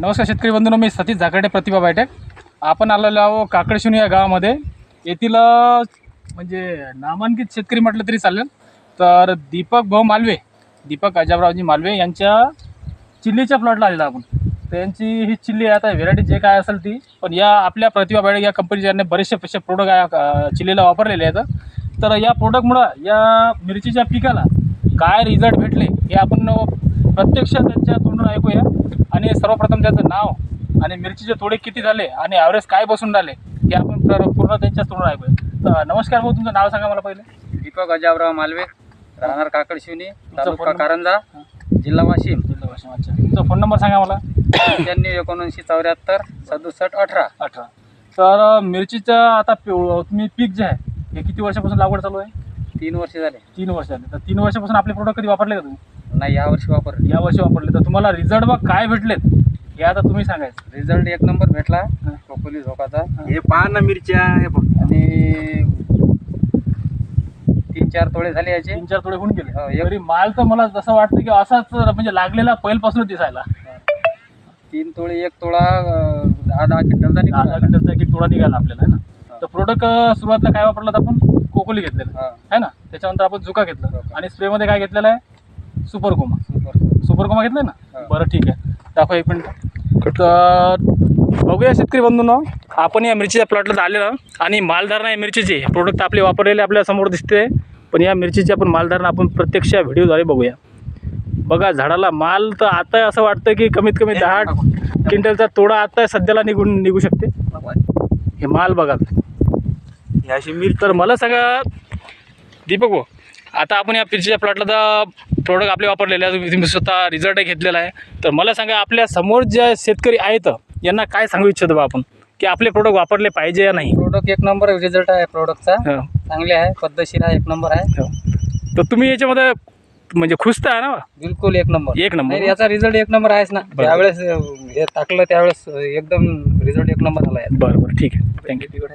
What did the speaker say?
नमस्कार शेतकरी बंधूंनो, मी सतीश झाकर्डे प्रतिभा बायटेक. आपण आलेलो आहो काकडशिवणी या गावामध्ये. येथील म्हणजे नामांकित शेतकरी म्हटलं तरी चालेल तर दीपक अजबरावजी मालवे यांच्या चिल्लीच्या प्लॉटला आलेला आपण. त्यांची ही चिल्ली आता व्हेरायटी जे काय असेल ती, पण या आपल्या प्रतिभा बायटेक या कंपनीच्या बरेचसे प्रोडक्ट चिल्लीला वापरलेले आहेत. तर या प्रोडक्टमुळं या मिरचीच्या पिकाला काय रिझल्ट भेटले हे आपण प्रत्यक्ष त्यांच्या तोंडून ऐकूया. आणि सर्वप्रथम त्याचं नाव आणि मिरचीचे तोडे किती झाले आणि ॲव्हरेज काय बसून राहिले हे आपण पूर्ण त्यांच्याच तोंडून ऐकूया. तर नमस्कार भाऊ, तुमचं नाव सांगा मला पहिले. दीपक अजबराव मालवे, राहणार काकडशिवणी, तालुका कारंजा, जिल्हा वाशिम. अच्छा, तुमचा फोन नंबर सांगा मला. 997974 6718. तर मिरचीचं आता तुम्ही पीक जे आहे हे किती वर्षापासून लागवड चालू आहे? 3 वर्ष झाले. 3 वर्ष झाले. तर 3 वर्षापासून आपले प्रोडक्ट कधी वापरले का तुम्ही? नाही, यावर्षी वापरले. यावर्षी वापरले. तर तुम्हाला रिझल्ट बघ काय भेटलेत हे आता तुम्ही सांगायचं. रिझल्ट 1 नंबर भेटला कोकोली झोकाचा. हे पहा ना मिरच्या, हे बघ. आणि 3-4 तोडे झाले याचे. 3-4 तोडे होऊन गेले. एक- तरी माल तर मला जसं वाटतं की असाच म्हणजे लागलेला पहिल्यापासून दिसायला. 3 तोडे 1 तोळा 10-10 क्विंटलचा दहा निघाला. लिटरचा एक तोडा निघाला आपल्याला, आहे ना. तर प्रोडक्ट सुरुवातीला काय वापरलं आपण? कोकोली घेतलेलं आहे ना. त्याच्यानंतर आपण झुका घेतलं आणि स्प्रेमध्ये काय घेतलेलं आहे? सुपरकोमा घेतलं ना. बरं, ठीक आहे, दाखवा 1 मिनिट. तर बघूया शेतकरी बंधूंनो, आपण या मिरचीच्या प्लॉटला आलेलो आणि मालधारणा या मिरचीचे प्रोडक्ट आपले वापरलेले आपल्या समोर दिसते. पण या मिरचीची आपण मालधारणा आपण प्रत्यक्ष व्हिडिओद्वारे बघूया. बघा, झाडाला माल तर आता असं वाटतं की कमीत कमी 10 क्विंटलचा तोडा आता सध्याला निघू शकते. हे माल बघा. याशी मिरची तर मला सांगा दीपक भाऊ, आता आपण या मिरचीच्या प्लॉटला प्रोडक्ट आपले वापरलेले आहे, तुम्ही स्वतः रिझल्ट घेतलेला आहे. तर मला सांगा, आपल्या समोर जे शेतकरी आहेत यांना काय सांगू इच्छितो बा आपण की आपले प्रोडक्ट वापरले पाहिजे या नाही? प्रोडक्ट 1 नंबर रिझल्ट आहे प्रोडक्टचा. हो. चांगले आहे, पद्धतशीर आहे, 1 नंबर आहे. हो. तर तुम्ही याच्यामध्ये म्हणजे खुश तर आहे ना? बिलकुल 1 नंबर. 1 नंबर. नाही, याचा रिझल्ट 1 नंबर आहेच ना. बरोबर. त्यावेळेस हे टाकलं त्यावेळेस एकदम रिझल्ट 1 नंबर झाला आहे. बरं, ठीक आहे, थँक्यू.